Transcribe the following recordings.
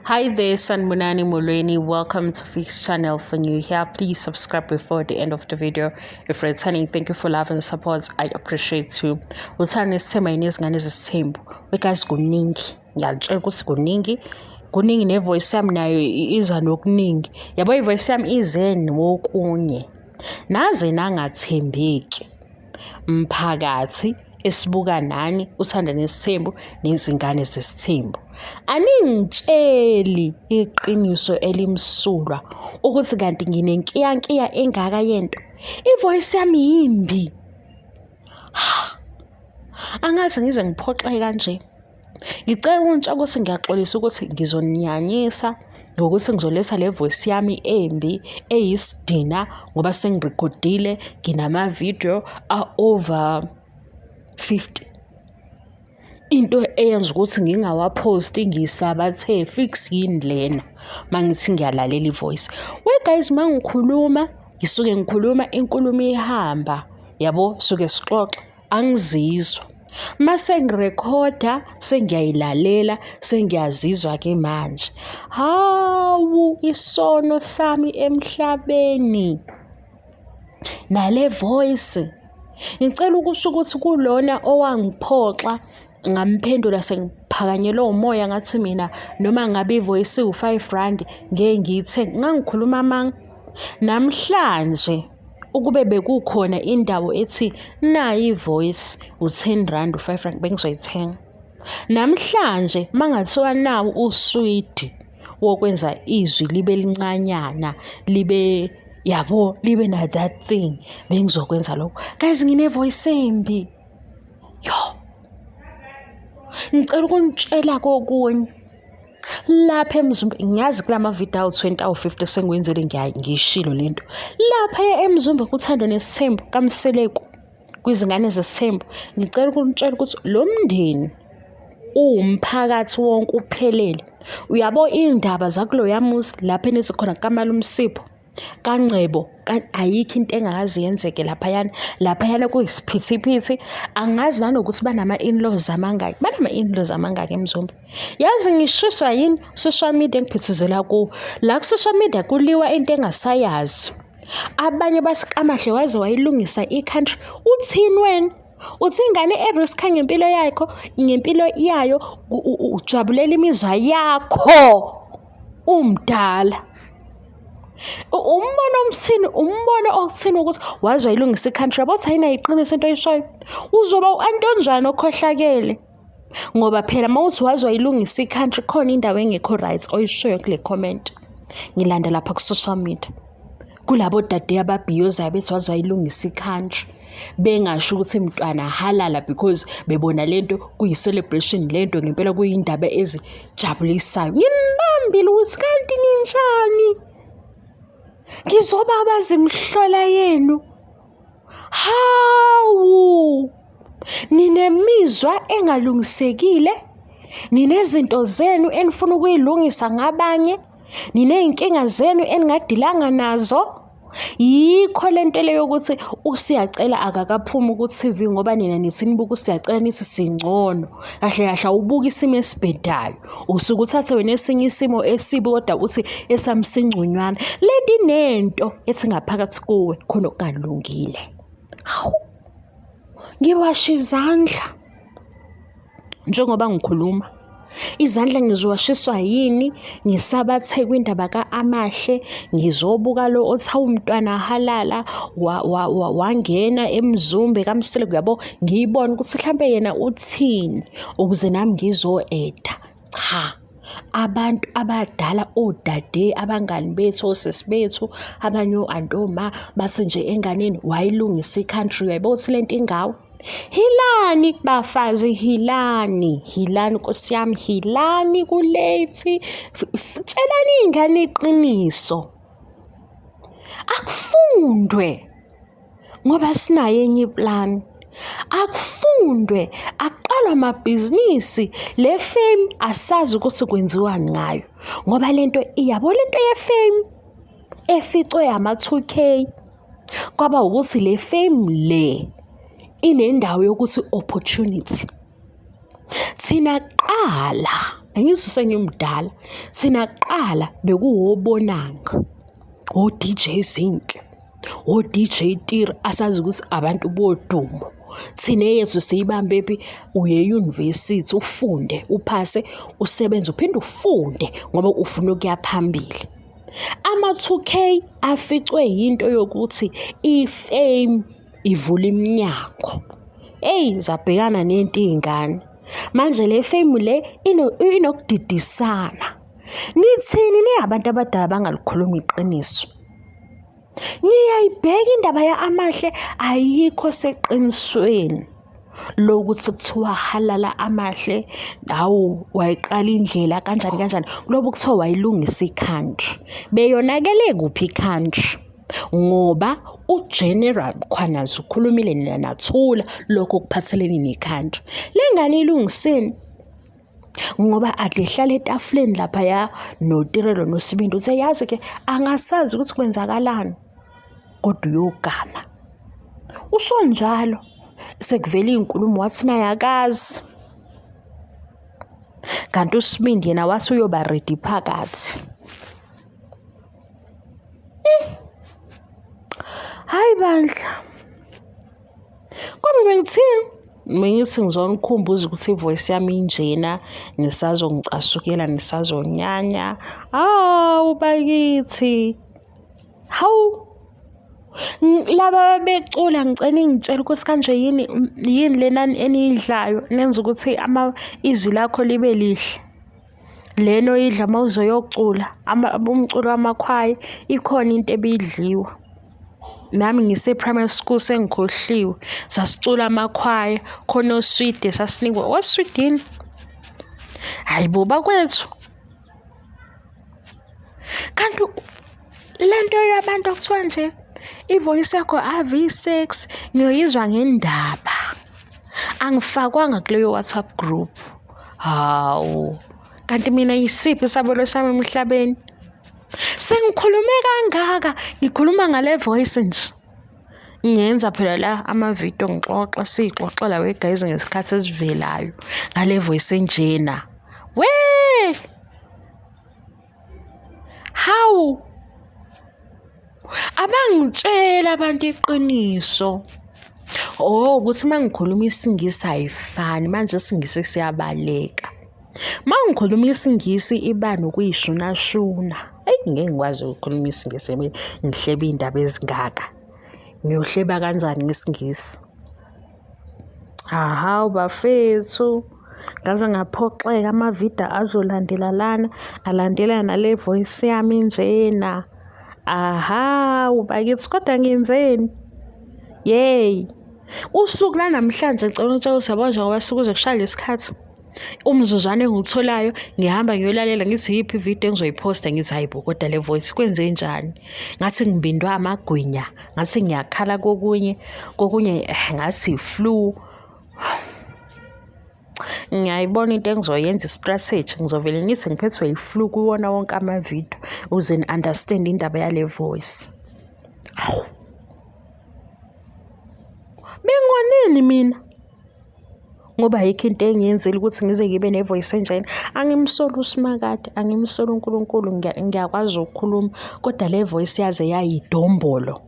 Hi there, Sanmunani Mulweni. Welcome to Fix channel. For new here, please subscribe before the end of the video. If you're returning, thank you for love and support. I appreciate you. Uthanda isithemba yini izingane ezisithembu. Because kuningi. Ngiyalitshela ukuthi kuningi. Kuningi nevoice yami nayo iza nokuningi. Yabo ivoice yami ize nokunye. Naze nangathembeki. Mphakathi esibuka nani uthanda nesithembu nezingane zesithembu. Aningitsheli iqiniso elimsulwa ukuthi kanti nginenkiyankiya engaka yento. Ivoice yami yimbi. Angathi ngize ngiphoxeke kanje. Ngicela ukuntsha ukuthi ngiyaxolisa ukuthi ngizoninyanyisa ngokuthi ngizoletha le voice yami embi eyisidina ngoba sengirecordile nginama video over 50. Into eyenza ukuthi ngingawaposti ngisabathe fix yini lena mangithi ngiyalalela ivoice. Well guys, mangikhuluma ngisuke ngikhuluma inkulumo ihamba yabo suke sixoxa angizizwa. Mase ngirecorda sengiyayilalela sengiyazizwa ke manje. Hawu isono sami emhlabeni. Nale voice ngicela ukusho ukuthi kulona owangiphoxa ngamphendula sengiphakanyelwe umoya ngathi mina noma ngabe ivoice u5 ngeke ngiyithenge ngangikhuluma manga. Namhlanje ukube bekukhona indawo ethi nayi ivoice u10 u5 bengizoyithenga. Namhlanje mangathiwa nawo usweet wokwenza izwi libe lincanyana libe yabo libe na that thing bengizokwenza lokho. Guys, ngine voice embi. Ngicela ukunitshela kokunye lapha eMzumbe ngiyazi kulama video 20 or 50 sengiwenzele ngiyishilo lento. Lapha eMzumbe kuthandwa nesithembu kaMseleku kwizingane zesithembu. Ngicela ukunitshela ukuthi lo mndeni umphakathi wonke uphelele. Uyabo indaba zakulo yamuzi lapha enezi khona kaMali uMsipho kaNcebo ayikho into engakazi yenzeke laphayana kuyisiphithiphithi. Angazi nanokuthi banama in-laws amangaki. Banama in-laws amangaki eMzumbe. Yazi ngishiswa yini social media ngiphithizela ku la ku social media kuliwa into engasayazi. Abanye basikamahle waze wayilungisa iCountry. Uthini wena? Uthi ingane ebriska ngempilo yakho ngempilo yayo ujabulela imizwa yakho umdala. Umbono othini ukuthi waze wayilungisa iCountry yabo thina iqinisa into oyishoyo. Uzoba uAntonjani okhohlakele. Ngoba phela mawuthi waze wayilungisa iCountry khona indawo engekho right oyishoyo kule comment. Ngilanda lapha ku social media. Kulabo dade ababhiyoza bethi waze wayilungisa iCountry. Bengasho ukuthi mntwana halala because bebona lento kuyi-celebration lento ngempela kuyindaba ezijabulisayo. Nginibambile ukuthi kanti ninjani? Ngizoba abazimhlola yenu. Hawu! Ninemizwa engalungisekile. Ninezinto zenu enifuna ukuyilungisa ngabanye. Nineyinkinga zenu eningadilanga nazo. Yikho lento leyo ukuthi usiyacela akakaphuma ku TV ngoba nina nithi nibuka usiyacela nithi singcono. Kahle kahle ubuka isimo esibhedayo. Usuke uthathe wena esinye isimo esibi kodwa uthi esamsingcunywana. Ledi nento ethi ngaphakathi kuwe khona okungalungile. Hawu. Ngiwasha izandla. Njengoba ngikhuluma. Izandla ngiziwashiswa yini ngisabathe kwindaba kaAmahle ngizobuka lo othi umntwana halala wangena eMzumbe kaMseleku yabo ngiyibona ukuthi mhlambe yena uthini ukuze nami ngizoeda. Cha, abantu abadala odade abangani bethu osisi bethu abanye oantoma base nje enganeni wayilungisa iCountry yabo uthi lento ingawo. Hilani bafazi, hilani Nkosi yami, hilani kulethi. Tshelani ingane iqiniso. Akufundwe ngoba sinayo enye plan. Akufundwe aqalwa amabhizinisi le fame asazi ukuthi kwenziwani ngayo. Ngoba lento iyabo lento ye-fame eficwe ama 2K kwaba ukuthi le fame le inendawo yokuthi opportunity. Thina qala angithi sengimdala, thina kuqala bekuwobonanga, o-DJ Zinhle, o-DJ Tiri, asazi ukuthi abantu bodumo. Thina yethu siyibambe phi, uye university ufunde, uphase, usebenze, uphinde ufunde ngoba ufuna ukuya phambili. Ama-2K aficwe yinto yokuthi ifame ivula iminyango. Zabhekana nento iy'ngane. Manje le fame le inokudidisana. Nithini abantu abadala bangalikhuluma iqiniso? Ngiyayibheka indaba ya-Amahle ayikho seqinisweni lokuthi kuthiwa halala Amahle, hawu wayiqala indlela kanjani. Kulobu kuthiwa wayilungisa i-country. Beyonakele kuphi i-country? Ngoba uGeneral Mkhwanazi ukhulumile naThula lokho kuphathelene ne-country. Le ngane ilungiseni ngoba adehlala etafuleni laphaya noTirelo noSibindi uthe yazi ke angasazi ukuthi kwenzakalani kodwa uyogana. Usho njalo sekuvela inkulumo wathi naye akazi. Kanti uSibindi yena wathi uyoba ready phakathi. Hayi bandla. Kodwa bengithini? Bengithi ngizonikhumbuza ukuthi ivoice yami injena, nisazongicasukela, nisazonyanya. Hawu bakithi. Hawu. Laba becula ngicela ngitshela ukuthi kanje yini lena eniyidlayo nenza ukuthi izwi lakho libe lihle. Leno idla mawuzoyocula umculo wamakhwaya ikhona into ebidliwa. Nami ngise-primary school sengikhohliwe, sasicula amakhwaya, khona oswide sasinikwa oswidini. Hayibo bakwethu. Kanti lento yabantu okuthiwa nje ivoice yakho AV6 ngiyoyizwa ngendaba. Angifakwanga kuleyo WhatsApp group. Hawu. Kanti mina yisiphi isabelo sami emhlabeni? Sengikhulume kangaka, ngikhuluma ngale voice nje. Ngiyenza phela la ama-video ngixoxa sixoxela we-guys ngesikhathi esivelayo ngale voice enjena. Hawu. Abangitshela abantu iqiniso. Ukuthi mangikhuluma isingisi ayifani, manje isingisi siyabaleka. Mangikhuluma isingisi iba nokuyishunashuna. Ngeke ngikwazi ukukhuluma isingisi ngihleba indaba ezingaka. Ngiyohleba kanjani ngesingisi? Bafethu. Ngaze ngaphoxeka ama-video azolandela lana, alandela nale voice yami njena. Bakithi kodwa ngenzeni? Usuku lanamhlanje ngicela ukutshela ukuthi yabo njengoba sikuze kushaya lesikhathi. Umzuzwane engikutholayo ngihamba ngiyolalela ngithi yiphi ivideo engizoyiposta ngithi hayibo kodwa le voice kwenze njani? Ngathi ngibindwa amagwinya, ngathi ngiyakhala kokunye ngathi flu. Ngiyayibona into engizoyenza i-strategy, ngizovele ngithi ngiphethwe yi-flu kuwona wonke ama-video ukuze ni-understand indaba yale voice. Bengoneni mina? Ngoba yikho into engiyenzile ukuthi ngize ngibe ne-voice enjena. Angimsoli uSimakade, angimsoli uNkulunkulu, ngiyakwazi ukukhuluma kodwa le voice yaze yayidombolo.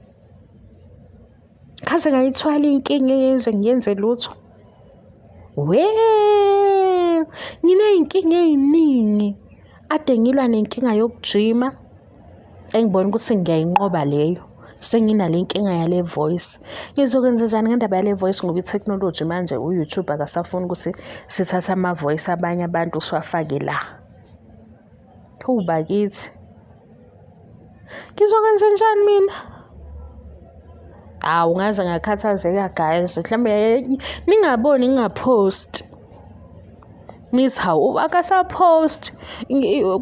Kaze ngayithwala inkinga ngiyenze lutho. Nginey'nkinga ey'ningi. Ade ngilwa nenkinga yokujima engibona ukuthi ngiyayinqoba leyo. Senginale nkinga yale voice. Ngizokwenza njani ngendaba yale voice ngoba i-technology manje u-YouTube akasafuni ukuthi sithathe ama-voice abanye abantu siwafake la. Bakithi. Ngizokwenza njani mina? Ngaze ngakhathazeka guys. Mhlawumbe ningaboni ngingapost. Miss akasapost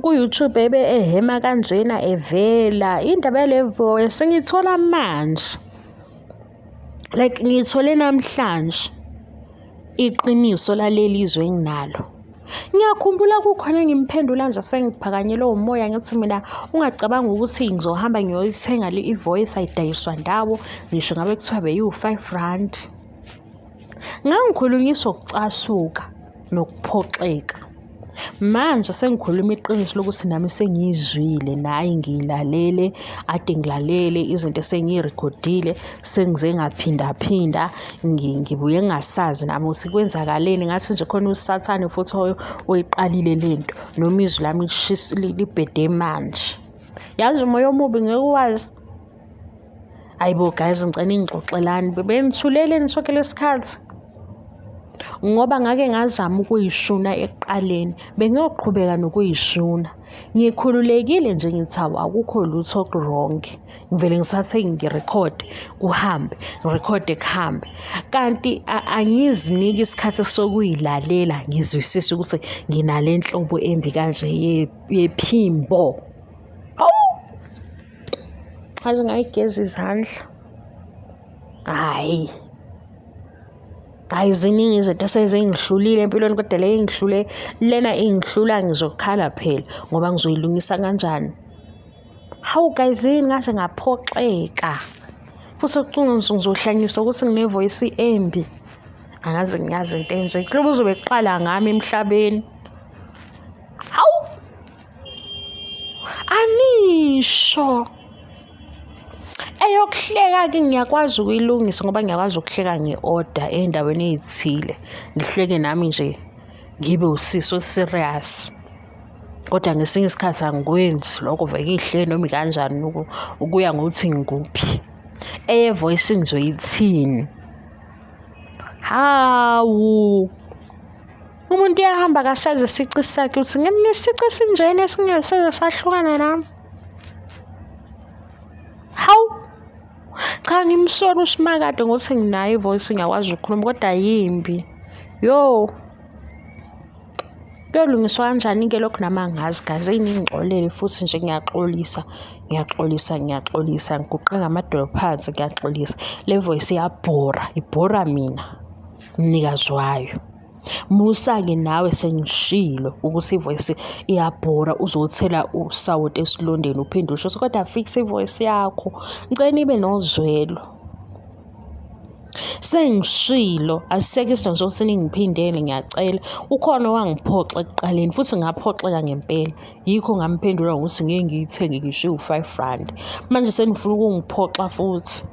ku-YouTube ehema kanjena evela indaba yale voice sengithola manje. Like ngithole namhlanje iqiniso laleli izwe enginalo. Ngiyakhumbula kukhona ngimphendula nje sengiphakanyelwe umoya ngithi mina ungacabanga ukuthi ngizohamba ngiyoyithenga le voice ayidayiswa ndawo ngisho ngabe kuthiwa beyiwu-R5. Ngangikhulunyiswa ukucasuka nokuphoxeka. Manje sengikhuluma iqiniso lokuthi nami sengiyizwile nayi ngiyilalele, ade ngilalele izinto esengiy'rekhodile, sengize ngaphindaphinda, ngibuye ngingasazi nami ukuthi kwenzakaleni. Ngathi nje khona usathane futhi oyiqalile lento, noma izwi lami libhede manje. Yazi umoya omubi ngeke uwazi. Hayibo guys, ngicela ngixoxelani, benithuleleni sonke lesikhathi ngoba ngake ngazama ukuyishuna ekuqaleni, bengiyoqhubeka nokuyishuna. Ngikhululekile nje ngithi akukho lutho oku-wrong, ngivele ngithathe ngirekhode kuhambe, ngirekhode kuhambe. Kanti angiziniki isikhathi sokuyilalela ngizwisise ukuthi nginale nhlobo embi kanje yephimbo. Hayi ngayigeza izandla. Hayi ziningi izinto sezingihlulile empilweni, kodwa le engihlule lena engihlula ngizokhala phela ngoba ngizoyilungisa kanjani. Hawu guys, ngase ngaphoxeka futhi okucunga ngizohlanyiswa ukuthi ngine-voice embi. Angazi ngiyazi into enje kulobo uzobe kuqala ngami emhlabeni. Hawu anisho eyokuhleka-ke ngiyakwazi ukuyilungisa ngoba ngiyakwazi ukuhleka nge-order ey'ndaweni ey'thile, ngihleke nami nje ngibe usisi o-serious. Kodwa ngesinye isikhathi angikwenzi lokho, vele ihleke noma ikanjani ukuya ngokuthi ngikuphi. Eye-voice ngizoyithini? Hawu umuntu uyahamba kasazi isici sakhe uthi nginesici esinjena esingeseze sahlukana nami. Hawu cha, ngimsora uSimakade ngokuthi nginayo i-voice ngiyakwazi ukukhuluma, kodwa yimbi. Kuyolungiswa kanjani-ke lokhu nami angazi guys, ngixolele futhi nje ngiyaxolisa, ngiguqe ngamadolo phansi, ngiyaxolisa. Le voice ibhora mina mnikazi wayo. Musa-ke nawe sengishilo ukuthi ivoice iyabhora, uzothela usawoti esilondeni uphinde usho kodwa fix ivoice yakho, ngicela ibe nozwelo. Sengishilo, asisekho isidingo sokuthi ningiphindele, ngiyacela. Ukhona owangiphoxa ekuqaleni futhi ngaphoxeka ngempela, yikho ngamphendula ngokuthi ngeke ngiyithenge ngisho iwu-R5. Manje senifuna ukungiphoxa futhi.